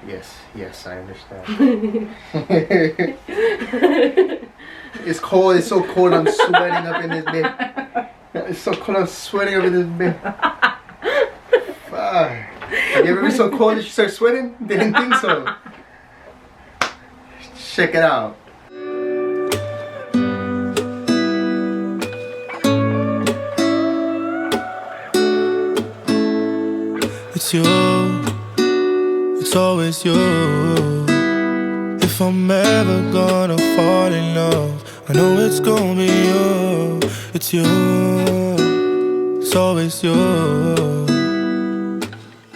Yes, I understand. It's cold. It's so cold. I'm sweating up in this bed. It's so cold. I'm sweating up in this bed. Fuck. Have you ever been so cold that you start sweating? Didn't think so. Check it out. It's you, it's always you. If I'm ever gonna fall in love, I know it's gonna be you. It's you, it's always you.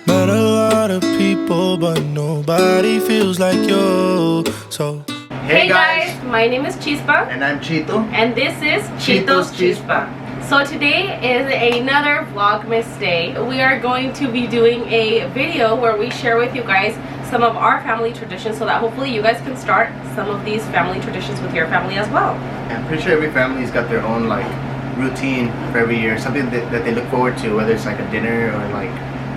Met a lot of people, but nobody feels like you. So hey guys, my name is Chispa. And I'm Chito. And this is Chito's Chispa. So today is another Vlogmas day. We are going to be doing a video where we share with you guys some of our family traditions so that hopefully you guys can start some of these family traditions with your family as well. I'm pretty sure every family's got their own like routine for every year, something that they look forward to, whether it's like a dinner or like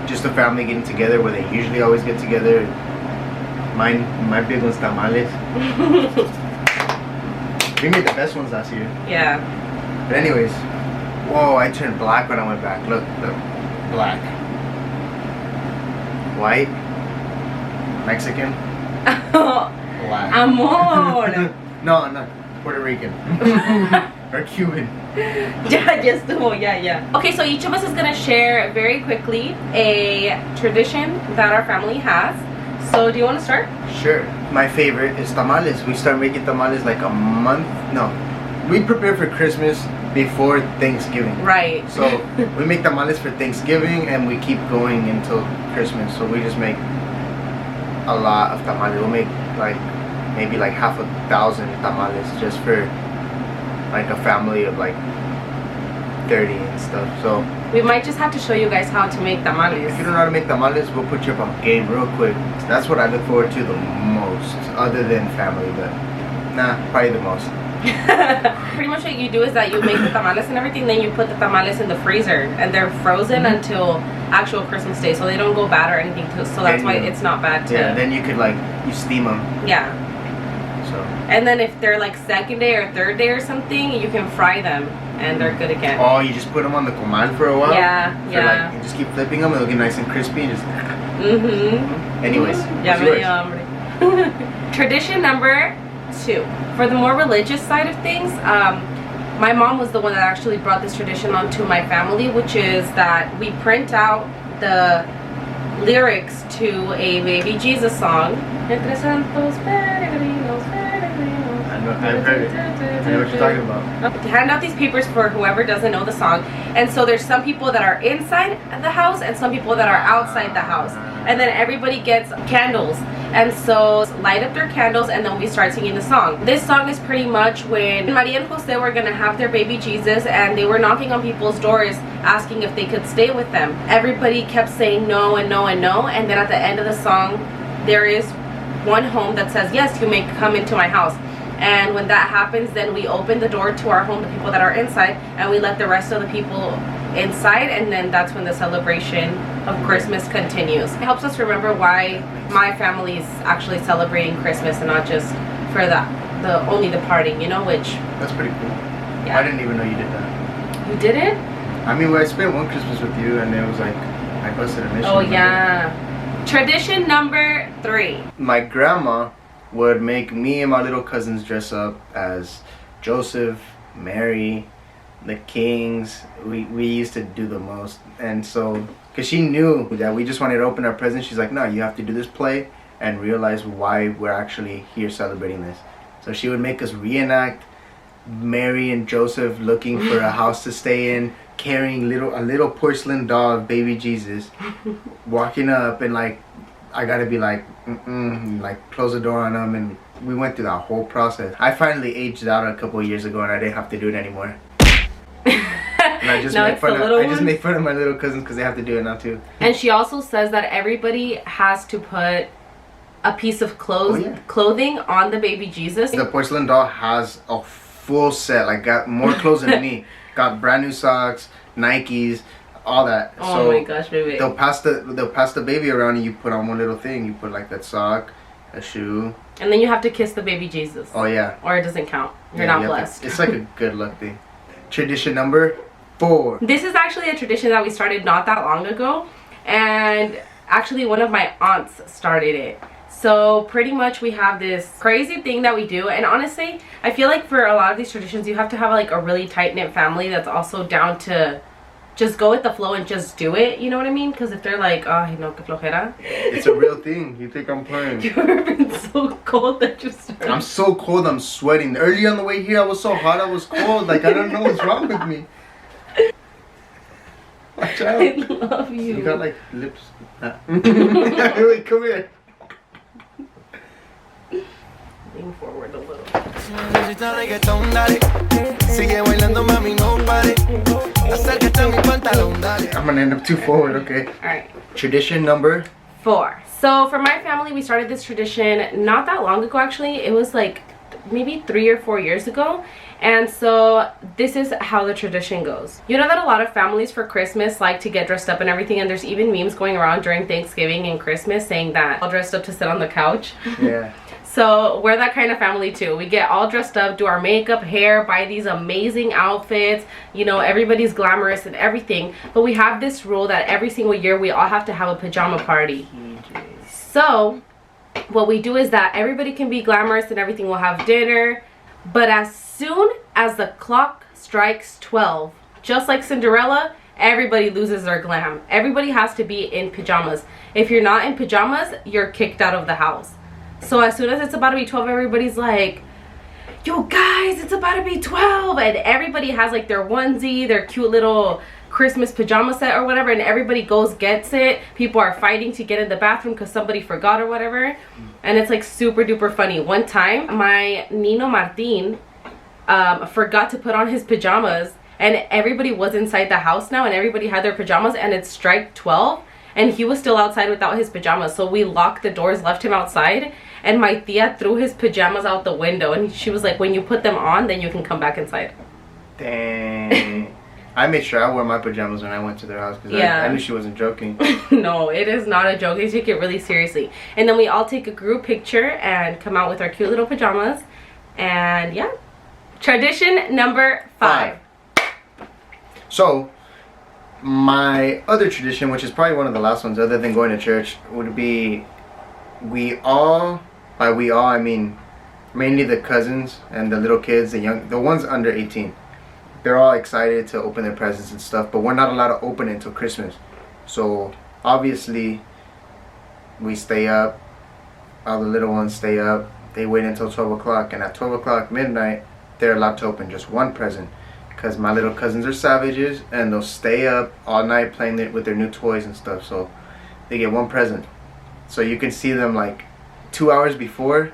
just a family getting together where they usually always get together. My big one's tamales. We made the best ones last year. Yeah. But anyways, whoa, I turned black when I went back. Look, black. White. Mexican. Black. Amor. No, not Puerto Rican. Or Cuban. Yeah. Okay, so each of us is gonna share very quickly a tradition that our family has. So do you want to start? Sure. My favorite is tamales. We start making tamales like a month. No, we prepare for Christmas before Thanksgiving. Right. So we make tamales for Thanksgiving and we keep going until Christmas. So we just make a lot of tamales. We'll make like maybe like 1,000 tamales just for like a family of like 30 and stuff. So we might just have to show you guys how to make tamales. if you don't know how to make tamales, we'll put you up on game real quick. That's what I look forward to the most, other than family, but nah, probably the most. Pretty much what you do is that you make the tamales and everything, then you put the tamales in the freezer and they're frozen until actual Christmas Day, so they don't go bad or anything too, so that's why it's not bad to... Yeah, then you could like, you steam them. Yeah. So. And then if they're like second day or third day or something, you can fry them and they're good again. Oh, you just put them on the comal for a while? Yeah. Like, you just keep flipping them and they'll get nice and crispy and just... Anyways, yeah, really hungry. Tradition number 2. For the more religious side of things, my mom was the one that actually brought this tradition onto my family, which is that we print out the lyrics to a Baby Jesus song. Entre santos peregrinos, peregrinos. I've heard it. I know what you're talking about. Hand out these papers for whoever doesn't know the song. And so there's some people that are inside the house and some people that are outside the house. And then everybody gets candles. And so light up their candles and then we start singing the song. This song is pretty much when Maria and Jose were gonna have their baby Jesus and they were knocking on people's doors asking if they could stay with them. Everybody kept saying no and no and no, and then at the end of the song there is one home that says, yes, you may come into my house. And when that happens, then we open the door to our home, the people that are inside, and we let the rest of the people inside, and then that's when the celebration of Christmas continues. It helps us remember why my family is actually celebrating Christmas and not just for the only the partying, you know, which... That's pretty cool. Yeah. I didn't even know you did that. You did it? I mean, I spent one Christmas with you and it was like, I busted a mission. Oh yeah. Tradition number 3. My grandma would make me and my little cousins dress up as Joseph, Mary, the Kings. We used to do the most, and so because she knew that we just wanted to open our presents, she's like, no, you have to do this play and realize why we're actually here celebrating this. So she would make us reenact Mary and Joseph looking for a house to stay in, carrying a little porcelain doll of baby Jesus, walking up and like, I gotta be like, like close the door on them, and we went through that whole process. I finally aged out a couple of years ago and I didn't have to do it anymore. And I just make fun of my little cousins because they have to do it now too. And she also says that everybody has to put a piece of clothing on the baby Jesus. The porcelain doll has a full set, like got more clothes than me. Got brand new socks, Nikes, all that. Oh my gosh, baby. They'll pass the baby around, and you put on one little thing. You put like that sock, a shoe, and then you have to kiss the baby Jesus. Oh yeah. Or it doesn't count. You're not blessed. It's like a good luck thing. Tradition number 4. This is actually a tradition that we started not that long ago, and actually one of my aunts started it. So pretty much we have this crazy thing that we do, and honestly I feel like for a lot of these traditions you have to have like a really tight-knit family that's also down to just go with the flow and just do it, you know what I mean? Because if they're like, oh, no, que flojera. It's a real thing. You think I'm playing? You've ever been so cold that you started? I'm so cold, I'm sweating. Early on the way here I was so hot, I was cold. Like, I don't know what's wrong with me. Watch out. I love you. You got like lips. Wait, come here. Lean forward a little. I'm gonna end up too forward, okay? Alright. Tradition number 4. So for my family, we started this tradition not that long ago actually. It was like maybe 3 or 4 years ago. And so this is how the tradition goes. You know that a lot of families for Christmas like to get dressed up and everything, and there's even memes going around during Thanksgiving and Christmas saying that all dressed up to sit on the couch. Yeah. So we're that kind of family too. We get all dressed up, do our makeup, hair, buy these amazing outfits. You know, everybody's glamorous and everything. But we have this rule that every single year we all have to have a pajama party. So what we do is that everybody can be glamorous and everything. We'll have dinner. But as soon as the clock strikes 12, just like Cinderella, everybody loses their glam. Everybody has to be in pajamas. If you're not in pajamas, you're kicked out of the house. So as soon as it's about to be 12, everybody's like, yo guys, it's about to be 12. And everybody has like their onesie, their cute little Christmas pajama set or whatever, and everybody goes gets it. People are fighting to get in the bathroom because somebody forgot or whatever. And it's like super duper funny. One time, my Nino Martin forgot to put on his pajamas, and everybody was inside the house now, and everybody had their pajamas, and it's strike 12. And he was still outside without his pajamas. So we locked the doors, left him outside. And my tia threw his pajamas out the window. And she was like, when you put them on, then you can come back inside. Dang. I made sure I wore my pajamas when I went to their house. Because I knew she wasn't joking. No, it is not a joke. They take it really seriously. And then we all take a group picture and come out with our cute little pajamas. And yeah. Tradition number 5. So, my other tradition, which is probably one of the last ones other than going to church, would be we all, by we all I mean mainly the cousins and the little kids, the ones under 18. They're all excited to open their presents and stuff, but we're not allowed to open it until Christmas. So obviously we stay up, all the little ones stay up, they wait until 12 o'clock, and at 12 o'clock midnight they're allowed to open just one present. Because my little cousins are savages, and they'll stay up all night playing with their new toys and stuff. So they get one present. So you can see them like 2 hours before.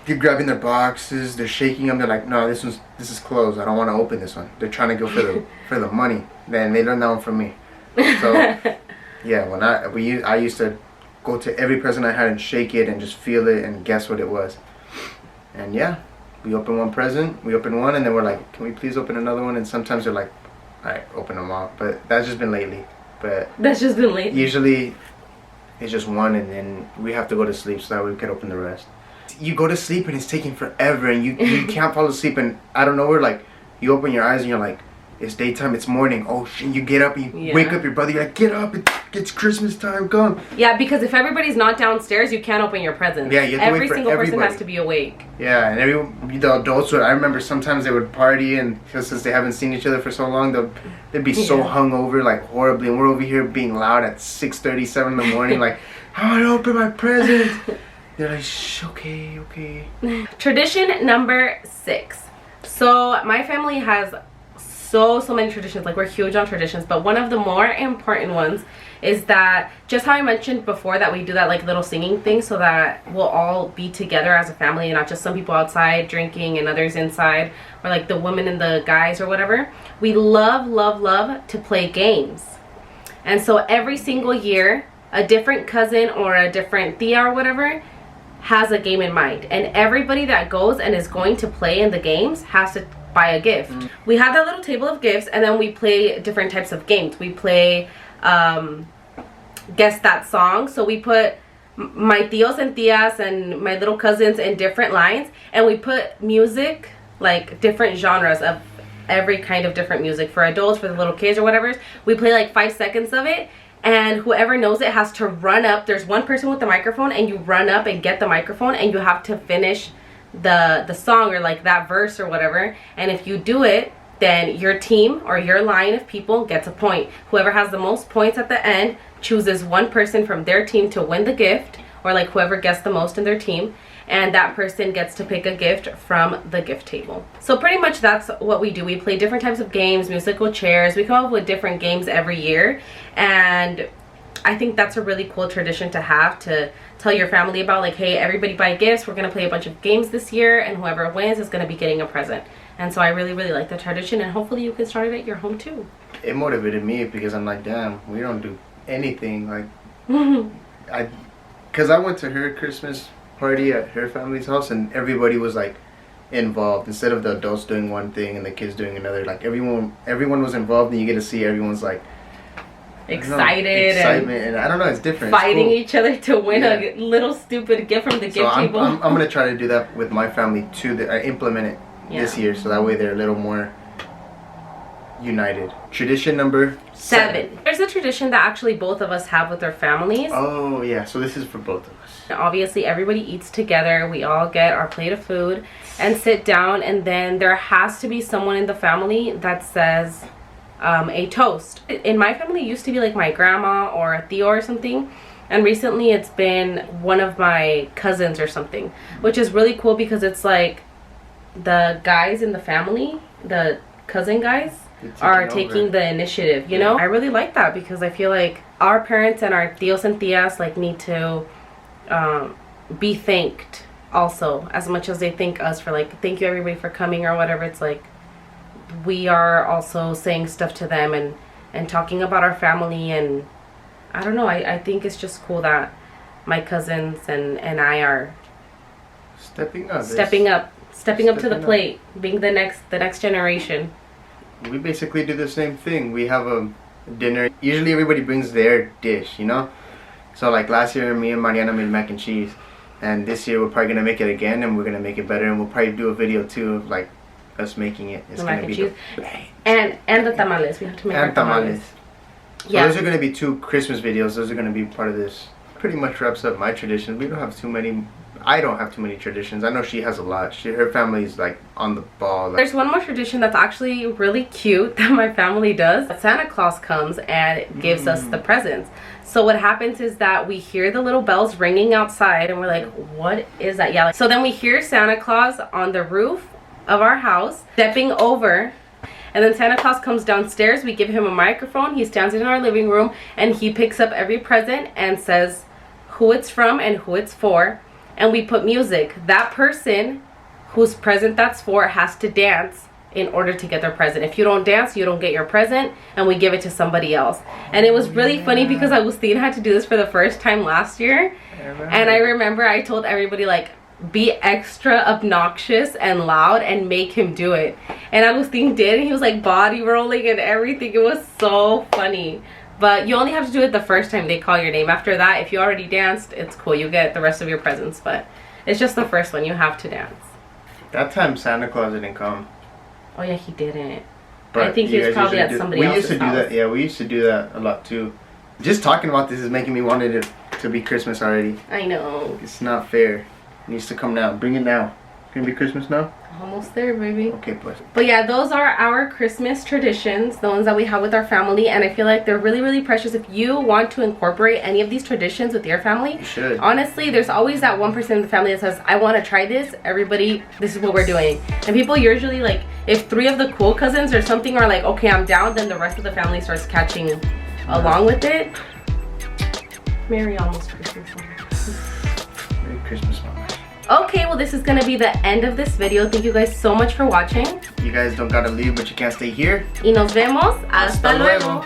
They're grabbing their boxes. They're shaking them. They're like, no, this is closed. I don't want to open this one. They're trying to go for the money. Then they learned that one from me. So yeah, when I used to go to every present I had and shake it and just feel it and guess what it was. And yeah. We open one present, we open one, and then we're like, can we please open another one? And sometimes they're like, alright, open them all. But that's just been lately. But that's just been lately. Usually it's just one, and then we have to go to sleep so that we can open the rest. You go to sleep and it's taking forever, and you can't fall asleep, and I don't know, like you open your eyes and you're like, it's daytime, it's morning. Oh shit, you get up, you wake up your brother, you're like, get up, it's Christmas time, come. Yeah, because if everybody's not downstairs, you can't open your presents. Yeah, you have to every wait for single everybody. person has to be awake. Yeah, and the adults would, I remember sometimes they would party, and since they haven't seen each other for so long, they'd be so hungover, like horribly, and we're over here being loud at 6:30, 7 in the morning, like, I want to open my presents. They're like, shh, okay. Tradition number 6. So my family has so many traditions. Like, we're huge on traditions, but one of the more important ones is that, just how I mentioned before, that we do that like little singing thing so that we'll all be together as a family and not just some people outside drinking and others inside, or like the women and the guys or whatever. We love to play games. And so every single year a different cousin or a different tia or whatever has a game in mind, and everybody that goes and is going to play in the games has to buy a gift. We have that little table of gifts, and then we play different types of games. We play guess that song. So we put my tios and tias and my little cousins in different lines, and we put music, like different genres of every kind of different music for adults, for the little kids or whatever. We play like 5 seconds of it, and whoever knows it has to run up. There's one person with the microphone, and you run up and get the microphone, and you have to finish the song or like that verse or whatever. And if you do it, then your team or your line of people gets a point. Whoever has the most points at the end chooses one person from their team to win the gift, or like whoever gets the most in their team, and that person gets to pick a gift from the gift table. So pretty much that's what we do. We play different types of games, musical chairs. We come up with different games every year, and I think that's a really cool tradition to have, to tell your family about, like, hey, everybody buy gifts, we're gonna play a bunch of games this year, and whoever wins is gonna be getting a present. And so I really, really like the tradition, and hopefully you can start it at your home too. It motivated me because I'm like, damn, we don't do anything. Like, because I went to her Christmas party at her family's house, and everybody was like involved. Instead of the adults doing one thing and the kids doing another, like everyone was involved, and you get to see everyone's like excitement, and I don't know, it's different. Fighting cool. each other to win a little stupid gift from the gift table. I'm gonna try to do that with my family too. That I implement it this year, so that way they're a little more united. Tradition number 7. There's a tradition that actually both of us have with our families. Oh yeah, so this is for both of us. Obviously everybody eats together. We all get our plate of food and sit down, and then there has to be someone in the family that says a toast. In my family, it used to be like my grandma or a tío or something, and recently it's been one of my cousins or something, which is really cool because it's like the guys in the family, the cousin guys, are taking the initiative, you know? I really like that because I feel like our parents and our tíos and tías like need to be thanked also, as much as they thank us for like, thank you everybody for coming or whatever. It's like we are also saying stuff to them and talking about our family, and I don't know, I think it's just cool that my cousins and I are stepping up to the plate, being the next generation. We basically do the same thing. We have a dinner. Usually everybody brings their dish, you know? So like last year, me and Mariana made mac and cheese, and this year we're probably gonna make it again, and we're gonna make it better, and we'll probably do a video too of like us making it. It's mac and cheese and the tamales. We have to make our tamales. So those are gonna be 2 Christmas videos. Those are gonna be part of this. Pretty much wraps up my tradition. We don't have too many. I don't have too many traditions. I know she has a lot. Her family's like on the ball. There's one more tradition that's actually really cute that my family does. Santa Claus comes and gives us the presents. So what happens is that we hear the little bells ringing outside, and we're like, what is that? Yeah. So then we hear Santa Claus on the roof of our house stepping over, and then Santa Claus comes downstairs. We give him a microphone. He stands in our living room, and he picks up every present and says who it's from and who it's for. And we put music. That person whose present that's for has to dance in order to get their present. If you don't dance, you don't get your present, and we give it to somebody else. And it was really funny because Agustin had to do this for the first time last year. And I remember I told everybody, like, be extra obnoxious and loud and make him do it. And Agustin did, and he was like body rolling and everything. It was so funny. But you only have to do it the first time they call your name. After that, if you already danced, it's cool. You get the rest of your presents. But it's just the first one. You have to dance. That time Santa Claus didn't come. Oh, yeah, he didn't. But I think he was probably at somebody else's house. We used to do that. Yeah, we used to do that a lot too. Just talking about this is making me want it to be Christmas already. I know. It's not fair. It needs to come now. Bring it now. Gonna be Christmas now? Almost there, baby. Okay, pues. But yeah, those are our Christmas traditions, the ones that we have with our family, and I feel like they're really, really precious. If you want to incorporate any of these traditions with your family, you should. Honestly, there's always that 1% of the family that says, I want to try this. Everybody, this is what we're doing. And people usually, like, if 3 of the cool cousins or something are like, okay, I'm down, then the rest of the family starts catching along with it. Merry almost Christmas. Merry Christmas, Mama. Okay, well, this is gonna be the end of this video. Thank you guys so much for watching. You guys don't gotta leave, but you can't stay here. Y nos vemos. Hasta luego.